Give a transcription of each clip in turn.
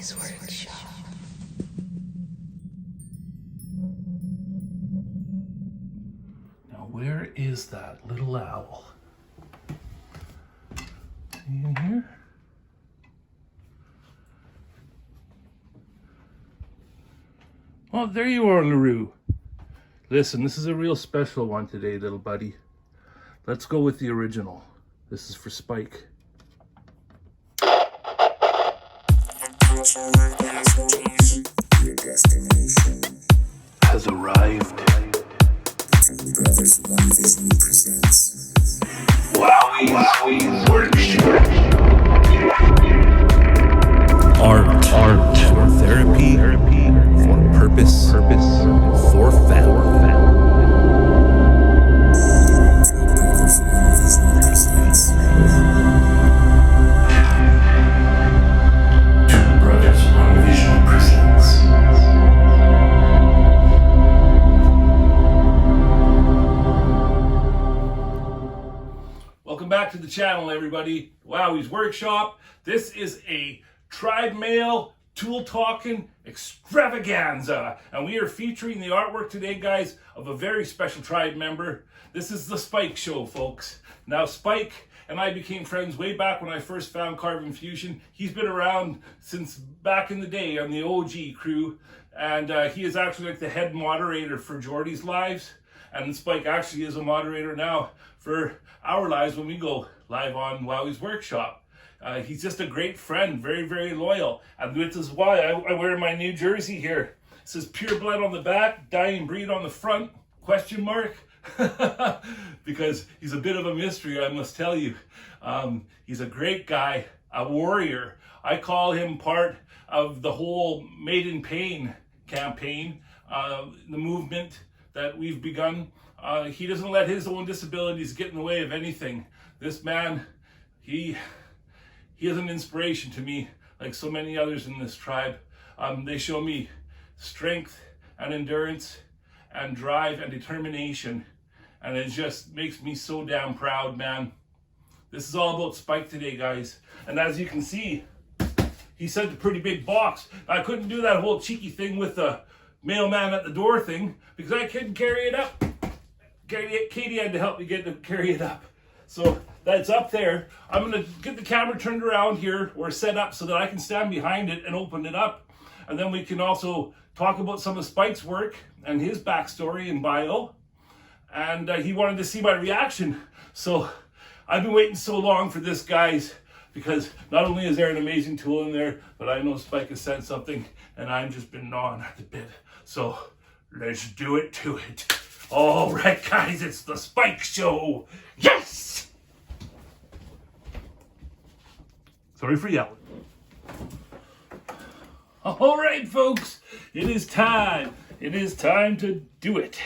Wowwy'z Workshop. Now, where is that little owl? See in here? Oh, there you are, LaRue. Listen, this is a real special one today, little buddy. Let's go with the original. This is for Spike. Your destination Has arrived. Brothers One Vision presents Wowwy'z Workshop. Art for therapy, for purpose, for family. Brothers One Vision presents Brothers One Vision presents. Welcome back to the channel, everybody. Wowwy'z Workshop. This is a tribe mail tool talking extravaganza, and we are featuring the artwork today, guys, of a very special tribe member. This is the Spike Show, folks. Now, Spike and I became friends way back when I first found Carbon Fusion. He's been around since back in the day on the OG crew, and he is actually like the head moderator for Jordy's lives, and Spike actually is a moderator now for our lives when we go live on Wowwy'z Workshop. He's just a great friend, very, very loyal. And this is why I wear my new jersey here. It says pure blood on the back, dying breed on the front, question mark. Because he's a bit of a mystery, I must tell you. He's a great guy, a warrior. I call him part of the whole Made in Pain campaign, the movement that we've begun. He doesn't let his own disabilities get in the way of anything. This man, he is an inspiration to me, like so many others in this tribe. They show me strength and endurance and drive and determination, and it just makes me so damn proud, man. This is all about Spike today, guys. And as you can see, he sent a pretty big box. I couldn't do that whole cheeky thing with the mailman at the door thing because I couldn't carry it up. Katie had to help me carry it up. So that's up there. I'm gonna get the camera turned around here or set up so that I can stand behind it and open it up. And then we can also talk about some of Spike's work and his backstory and bio. And he wanted to see my reaction. So I've been waiting so long for this, guys, because not only is there an amazing tool in there, but I know Spike has sent something and I've just been gnawing at the bit. So let's do it to it. All right, guys, it's the Spike Show. Yes! Sorry for yelling. All right, folks, it is time. It is time to do it.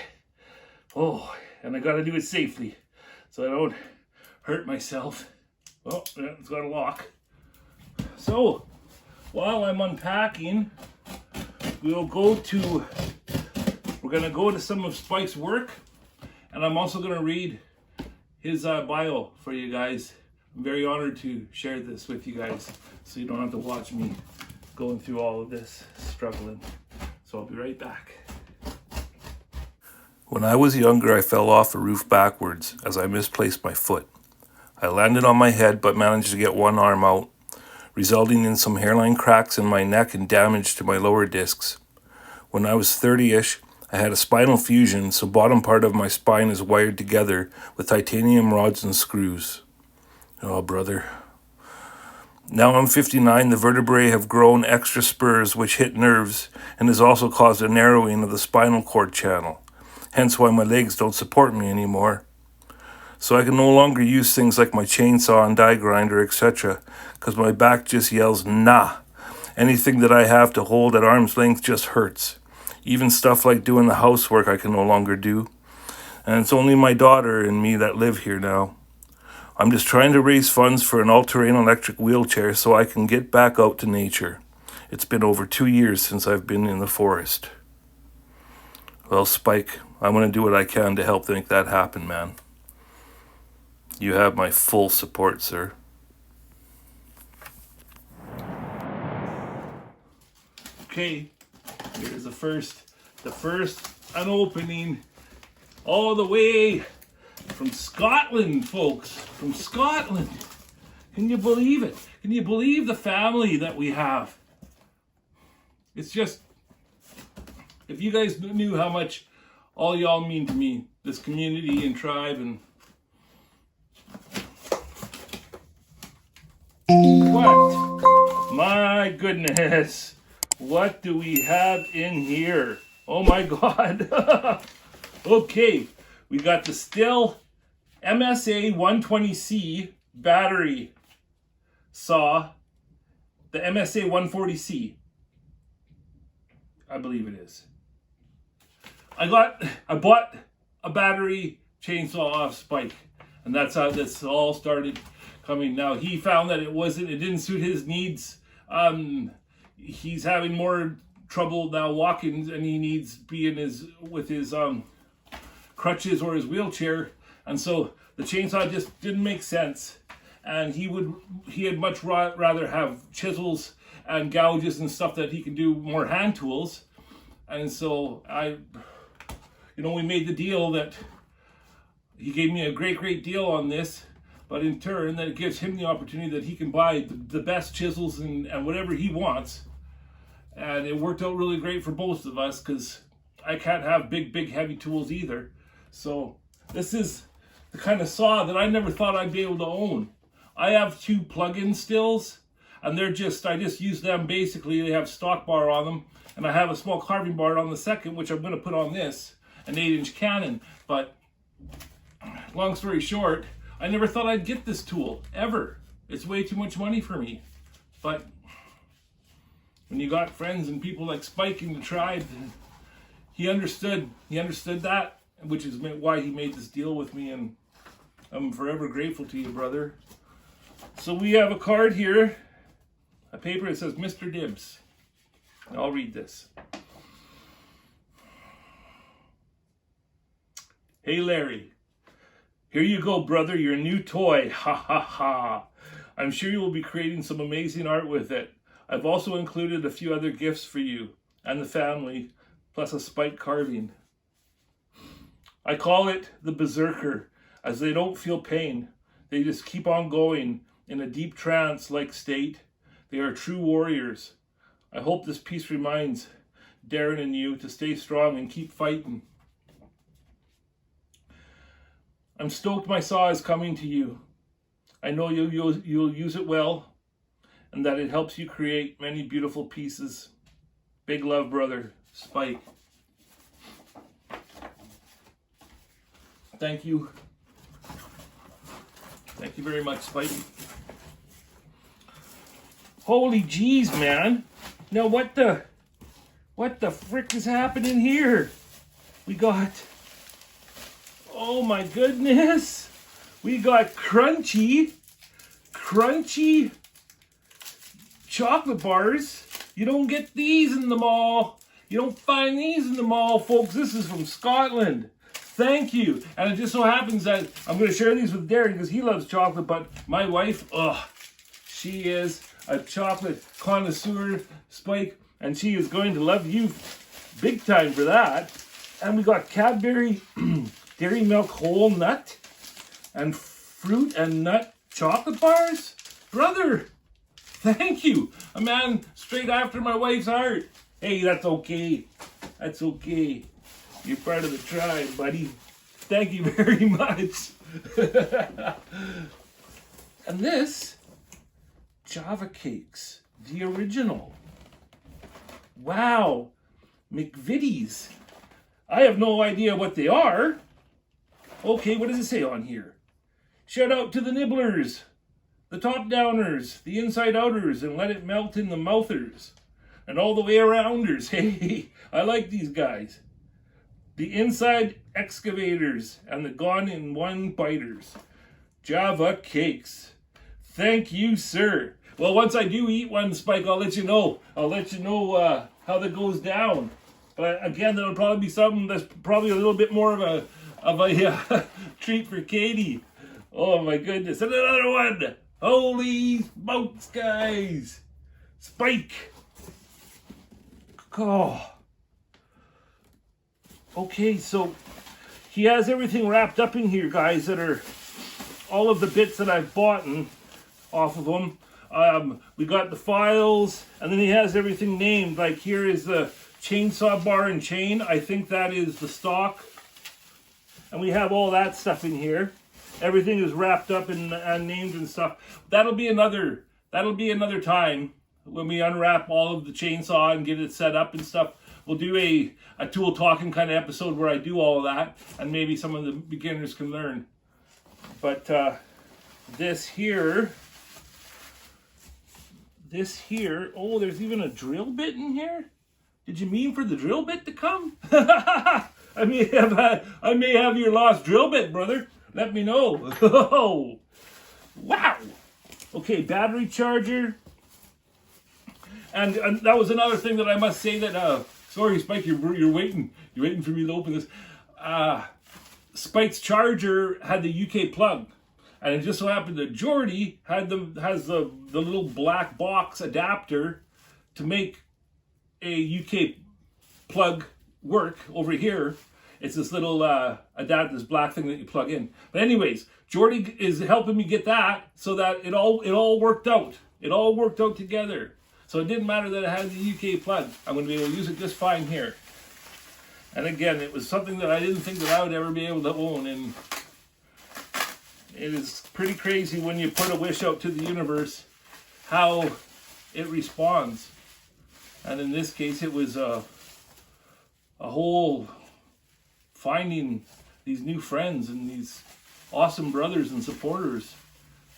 Oh, and I gotta do it safely so I don't hurt myself. Oh, it's got a lock. So, while I'm unpacking, we're gonna go to some of Spike's work, and I'm also gonna read his bio for you guys. I'm very honored to share this with you guys, so you don't have to watch me going through all of this, struggling. So I'll be right back. When I was younger, I fell off a roof backwards as I misplaced my foot. I landed on my head but managed to get one arm out, resulting in some hairline cracks in my neck and damage to my lower discs. When I was 30-ish, I had a spinal fusion, so bottom part of my spine is wired together with titanium rods and screws. Oh, brother. Now I'm 59, the vertebrae have grown extra spurs which hit nerves and has also caused a narrowing of the spinal cord channel, hence why my legs don't support me anymore. So I can no longer use things like my chainsaw and die grinder, etc., because my back just yells, nah. Anything that I have to hold at arm's length just hurts. Even stuff like doing the housework I can no longer do. And it's only my daughter and me that live here now. I'm just trying to raise funds for an all-terrain electric wheelchair so I can get back out to nature. It's been over 2 years since I've been in the forest. Well, Spike, I'm going to do what I can to help make that happen, man. You have my full support, sir. Okay, here's the first unopening all the way from Scotland, folks, from Scotland. Can you believe it? Can you believe the family that we have? It's just, if you guys knew how much all y'all mean to me, this community and tribe, and what? My goodness. What do we have in here? Oh my God. Okay, we got the Stihl MSA 120C battery saw, the MSA 140C. I believe it is. I bought a battery chainsaw off Spike, and that's how this all started coming. Now he found that it didn't suit his needs. He's having more trouble now walking, and he needs being with his crutches or his wheelchair, and so the chainsaw just didn't make sense. And he'd much rather have chisels and gouges and stuff that he can do more hand tools. And so we made the deal that he gave me a great deal on this, but in turn that it gives him the opportunity that he can buy the best chisels and whatever he wants. And it worked out really great for both of us, because I can't have big heavy tools either. So this is the kind of saw that I never thought I'd be able to own. I have 2 plug-in Stihls, and I just use them basically. They have stock bar on them, and I have a small carving bar on the second, which I'm going to put on this, an 8-inch Canon. But long story short, I never thought I'd get this tool, ever. It's way too much money for me. But when you got friends and people like Spike in the tribe, he understood that, which is why he made this deal with me, and I'm forever grateful to you, brother. So we have a card here, a paper that says Mr. Dibs. I'll read this. Hey Larry, here you go, brother, your new toy. Ha ha ha. I'm sure you will be creating some amazing art with it. I've also included a few other gifts for you and the family, plus a Spike carving. I call it the Berserker, as they don't feel pain. They just keep on going in a deep trance-like state. They are true warriors. I hope this piece reminds Darren and you to stay strong and keep fighting. I'm stoked my saw is coming to you. I know you'll use it well, and that it helps you create many beautiful pieces. Big love, brother, Spike. Thank you. Thank you very much, Spike. Holy jeez, man. Now what the frick is happening here? We got, oh my goodness. We got crunchy chocolate bars. You don't get these in the mall. You don't find these in the mall, folks. This is from Scotland. Thank you. And it just so happens that I'm going to share these with Darren because he loves chocolate, but my wife, she is a chocolate connoisseur, Spike, and she is going to love you big time for that. And we got Cadbury Dairy Milk Whole Nut and fruit and nut chocolate bars. Brother, thank you. A man straight after my wife's heart. Hey, that's okay. That's okay. You're part of the tribe, buddy. Thank you very much. And this, Java Cakes, the original. Wow, McVitie's. I have no idea what they are. Okay, what does it say on here? Shout out to the nibblers, the top downers, the inside outers, and let it melt in the mouthers, and all the way arounders. Hey, I like these guys. The inside excavators and the gone in one biters. Java Cakes. Thank you, sir. Well, once I do eat one, Spike, I'll let you know. I'll let you know how that goes down. But again, that'll probably be something that's probably a little bit more of a treat for Katie. Oh my goodness. And another one. Holy smokes, guys. Spike. Oh. Okay, so he has everything wrapped up in here, guys, that are all of the bits that I've bought off of him. We got the files, and then he has everything named. Like here is the chainsaw bar and chain. I think that is the stock. And we have all that stuff in here. Everything is wrapped up and named and stuff. That'll be another time when we unwrap all of the chainsaw and get it set up and stuff. We'll do a tool talking kind of episode where I do all of that, and maybe some of the beginners can learn. But this here, oh, there's even a drill bit in here? Did you mean for the drill bit to come? I may have your lost drill bit, brother. Let me know. Oh, wow. Okay, battery charger. And that was another thing that I must say that, sorry, Spike, you're waiting for me to open this. Spike's charger had the UK plug. And it just so happened that Jordy has the little black box adapter to make a UK plug work over here. It's this little adapter, this black thing that you plug in. But anyways, Jordy is helping me get that so that it all worked out. It all worked out together. So it didn't matter that it had the UK plug. I'm going to be able to use it just fine here. And again, it was something that I didn't think that I would ever be able to own. And it is pretty crazy when you put a wish out to the universe how it responds. And in this case, it was a whole finding these new friends and these awesome brothers and supporters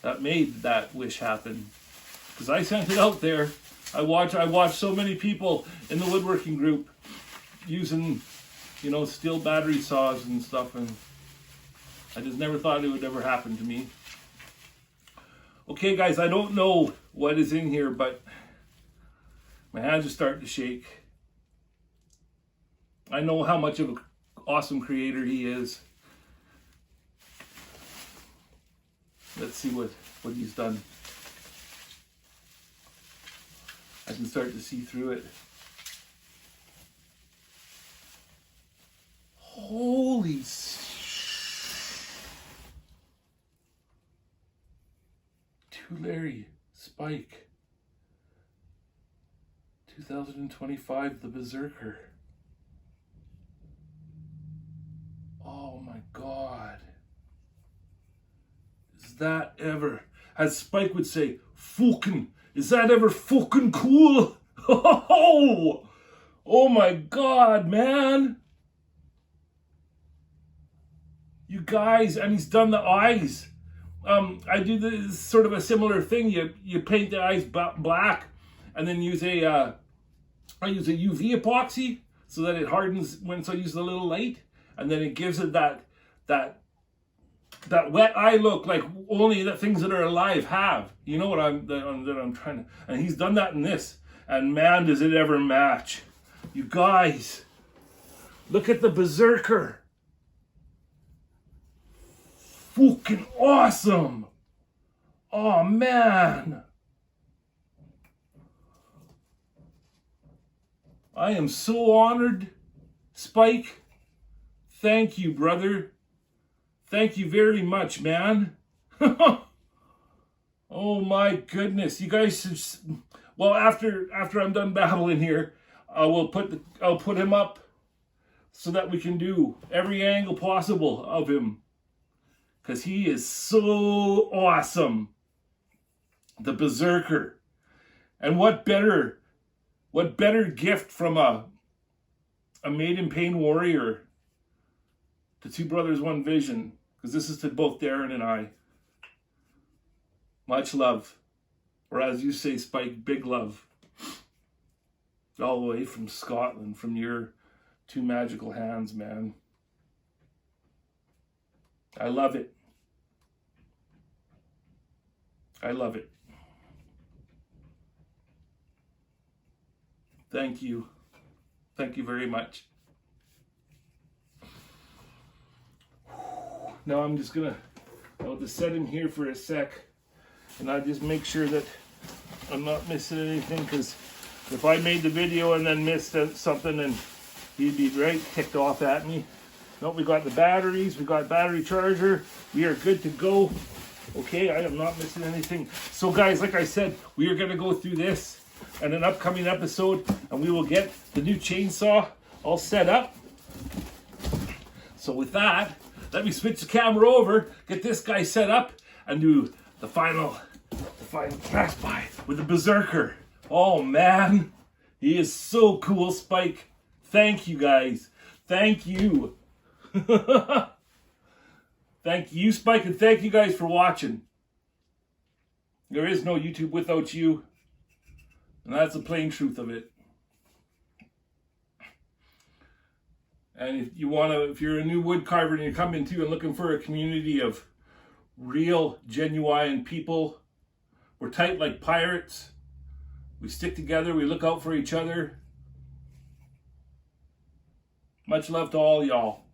that made that wish happen. Because I sent it out there. I watched so many people in the woodworking group using, steel battery saws and stuff, and I just never thought it would ever happen to me. Okay, guys, I don't know what is in here, but my hands are starting to shake. I know how much of an awesome creator he is. Let's see what he's done. I can start to see through it. Holy To Larry Spike. 2025, The Berserker. Oh my God. Is that ever, as Spike would say, fucking, is that ever fucking cool? Oh my God, man. You guys, and he's done the eyes. I do this sort of a similar thing. You paint the eyes black and then use I use a UV epoxy so that it hardens when I use the little light, and then it gives it that wet eye look like only the things that are alive have. You know what I'm trying to, and he's done that in this, and man, does it ever match. You guys, look at the Berserker. Fucking awesome. Oh man. I am so honored, Spike. Thank you, brother. Thank you very much, man. Oh my goodness. You guys should, well, after I'm done babbling here, I'll put him up so that we can do every angle possible of him, because he is so awesome. The Berserker. And what better gift from a Made in Pain warrior to Two Brothers, One Vision, because this is to both Darren and I. Much love. Or as you say, Spike, big love. All the way from Scotland, from your two magical hands, man. I love it. I love it. Thank you. Thank you very much. Now I'm just I'll just set him here for a sec, and I'll just make sure that I'm not missing anything, because If I made the video and then missed something, then he'd be right ticked off at me. Nope, we got the batteries, we got battery charger. We are good to go. Okay, I am not missing anything. So guys, like I said, we are gonna go through this in an upcoming episode, and we will get the new chainsaw all set up. So with that, let me switch the camera over, get this guy set up, and do the final pass by with the Berserker. Oh man, he is so cool, Spike. Thank you guys. Thank you. Thank you, Spike, and thank you guys for watching. There is no YouTube without you, and that's the plain truth of it. And if you're a new wood carver and you're coming to and looking for a community of real, genuine people, we're tight like pirates. We stick together, we look out for each other. Much love to all y'all.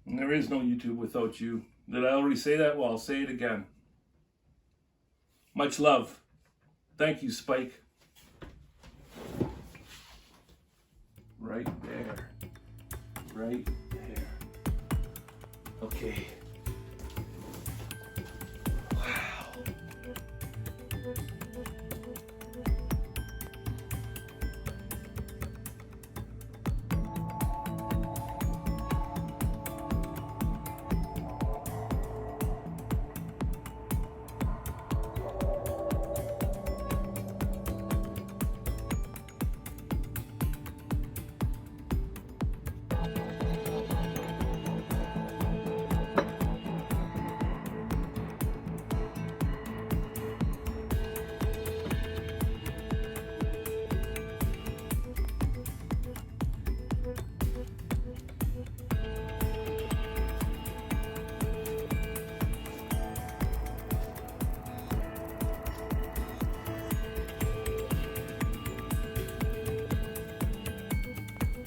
And there is no YouTube without you. Did I already say that? Well, I'll say it again. Much love. Thank you, Spike. Right there. Right there. Okay. Wow.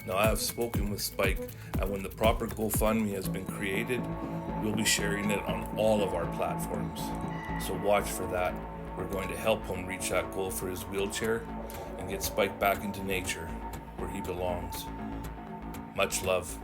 Now, I have spoken with Spike, and when the proper GoFundMe has been created, we'll be sharing it on all of our platforms. So watch for that. We're going to help him reach that goal for his wheelchair and get Spike back into nature where he belongs. Much love.